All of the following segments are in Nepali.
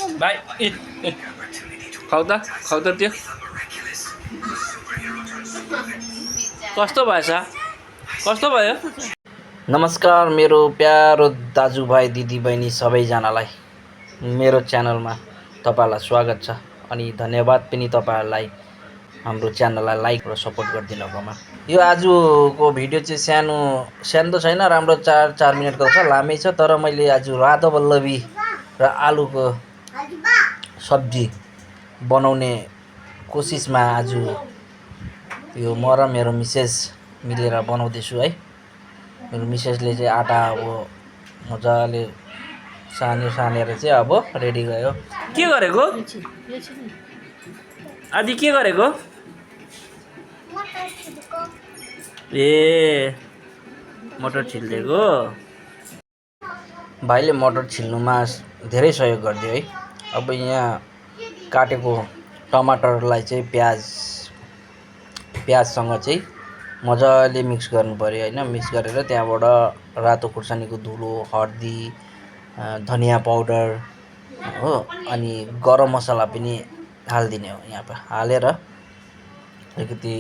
भाइ खाऊ त त्यो कस्तो भएछ कस्तो भयो नमस्कार मेरो प्यारो दाजुभाइ दिदीबहिनी सबैजनालाई मेरो च्यानलमा तपाईहरुलाई स्वागत छ अनि धन्यवाद पनि तपाईहरुलाई हाम्रो च्यानललाई लाइक र सपोर्ट गरिदिनुभएकोमा। यो आजको भिडियो चाहिँ सानो त छैन, राम्रो 4 मिनेटको छ, लामै छ, तर मैले आज रातो बल्लभी र आलुको सब्जी बनाउने कोसिसमा आज यो म र मेरो मिसेस मिलेर बनाउँदैछु है। मेरो मिसेसले चाहिँ आटा अब मजाले सानेर चाहिँ अब रेडी गयो। के गरेको आदि के गरेको ए मटर छिल्देको। भाइले मटर छिल्नुमा धेरै सहयोग गर्दियो है। अब यहाँ काटेको टमाटरलाई चाहिँ प्याजसँग चाहिँ मजाले मिक्स गर्नु पर्यो हैन। मिक्स गरेर त्यहाँबाट रातो खुर्सानीको धुलो, हर्दी, धनिया पाउडर हो अनि गरम मसला पनि हाल्दिने हो। यहाँ पे हालेर अलिकति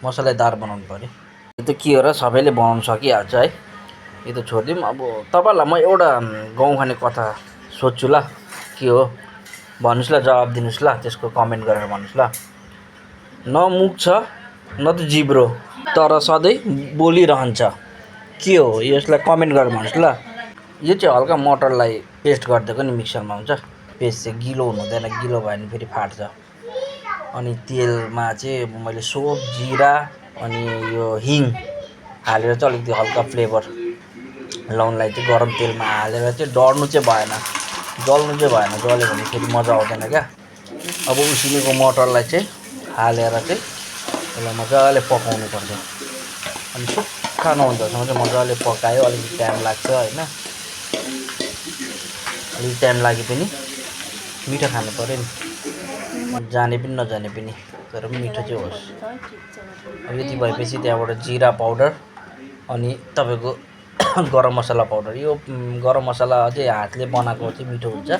मसलादार बनाउनु पर्यो। यो त के हो र सबैले बनाउन सकिहाल्छ है। यो त छोडिदिउँ। अब तपाईहरुलाई म एउटा गाउँ खाने कथा सोध्छु ल, के हो भन्नुस् ल, जवाब दिनुस् ल, त्यसको कमेन्ट गरेर भन्नुस् ल। न मुख छ न त जिब्रो तर सधैँ बोलिरहन्छ, के हो यसलाई कमेन्ट गरेर भन्नुस् ल। यो चाहिँ हल्का मटरलाई पेस्ट गरिदिएको नि मिक्सरमा हुन्छ। पेस्ट चाहिँ गिलो हुनु हुँदैन, गिलो भयो भने फेरि फाट्छ। अनि तेलमा चाहिँ मैले सोप, जिरा अनि यो हिङ हालेर चाहिँ अलिकति हल्का फ्लेभर लाउनलाई चाहिँ गरम तेलमा हालेर चाहिँ डढ्नु चाहिँ भएन, जल्नु चाहिँ भएन। जल्यो भने फेरि मजा आउँदैन क्या। अब उसिनेको मटरलाई चाहिँ हालेर चाहिँ यसलाई मजाले पकाउनु पर्छ। अनि सुक्खा नहुँदासम्म चाहिँ मजाले पकायो। अलिकति टाइम लाग्छ हैन, अलिकति टाइम लागे पनि मिठो खानु पर्यो नि, जाने पनि नजाने पनि, तर मिठो चाहिँ होस्। अब यति भएपछि त्यहाँबाट जिरा पाउडर अनि तपाईको गरम मसला पाउडर। यो गरम मसला अझै हातले बनाएको चाहिँ मिठो हुन्छ,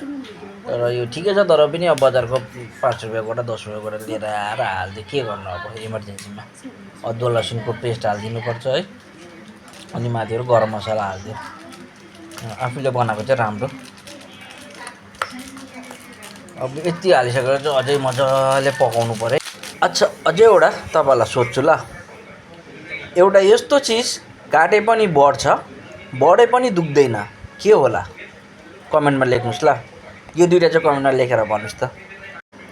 तर यो ठिकै छ। तर पनि अब बजारको 5 रुपैयाँ गोटा 10 रुपैयाँ गोटा लिएर आएर हाल्दै के गर्नु। अब इमर्जेन्सीमा अदुवा लसुनको पेस्ट हालिदिनु पर्छ है। अनि माथिबाट गरम मसला हालिदियो। आफूले बनाएको चाहिँ राम्रो। अब यति हालिसकेर चाहिँ अझै मजाले पकाउनु पर्यो। अच्छा अझै एउटा तपाईहरुलाई सोध्छु ल। एउटा यस्तो चिज काटे पनि बढ्छ, बढे पनि दुख्दैन, के होला? कमेन्टमा लेख्नुस् ल। यो दुईटा चाहिँ कमेन्टमा लेखेर भन्नुस् त।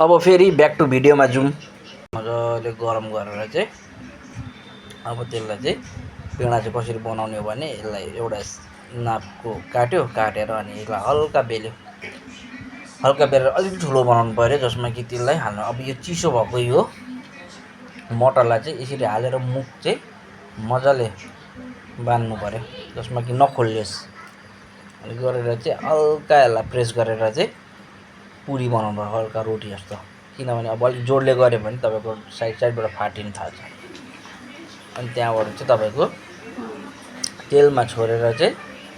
अब फेरि ब्याक टु भिडियोमा जाउँ। मजाले गरम गरेर चाहिँ अब त्यसलाई चाहिँ पेडा चाहिँ कसरी बनाउने हो भने यसलाई एउटा नापको काटेर अनि यसलाई हल्का बेल्यो। हल्का बेलेर अलिक ठुलो बनाउनु पर्यो जसमा कि त्यसलाई हाल्नु। अब यो चिसो भएको यो मटरलाई चाहिँ यसरी हालेर मुख चाहिँ मजाले बान्नु पर्यो जसमा कि नखोलियोस्। अनि गरेर चाहिँ हल्का यसलाई प्रेस गरेर चाहिँ पुरी बनाउनु पर्यो, हल्का रोटी जस्तो। किनभने अब अलिक जोडले गऱ्यो भने तपाईको साइडबाट फाटिन थाल्छ। अनि त्यहाँबाट चाहिँ तपाईको तेलमा छोडेर चाहिँ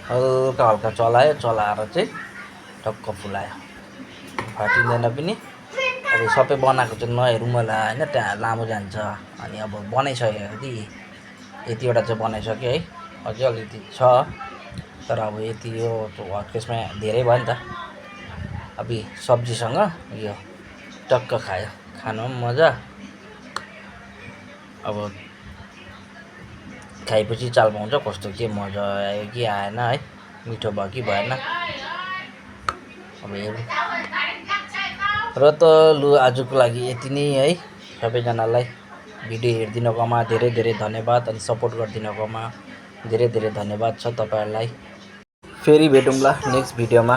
हल्का चलाएर चाहिँ टक्क फुलायो, फाटिँदैन पनि। अब सबै बनाएको चाहिँ नहेरौँ होला हैन, त्यहाँ लामो जान्छ। अनि अब बनाइसक्यो यतिवटा चाहिँ बनाइसक्यो है। अझै अलिकति छ, तर अब यति यो हटकेसमा धेरै भयो नि त। अब सब्जीसँग यो टक्क खायो, खानु पनि मजा। अब खाएपछि चाल पाउँछ कस्तो के मजा आयो कि आएन है, मिठो भयो कि भएन। अब हेरौँ। र त लु आजको लागि यति नै है। सबैजनालाई भिडियो हेरिदिनुकोमा धेरै धेरै धन्यवाद अनि सपोर्ट गरिदिनुकोमा धेरै धेरै धन्यवाद छ तपाईहरुलाई। फेरि भेटौँला नेक्स्ट भिडियोमा।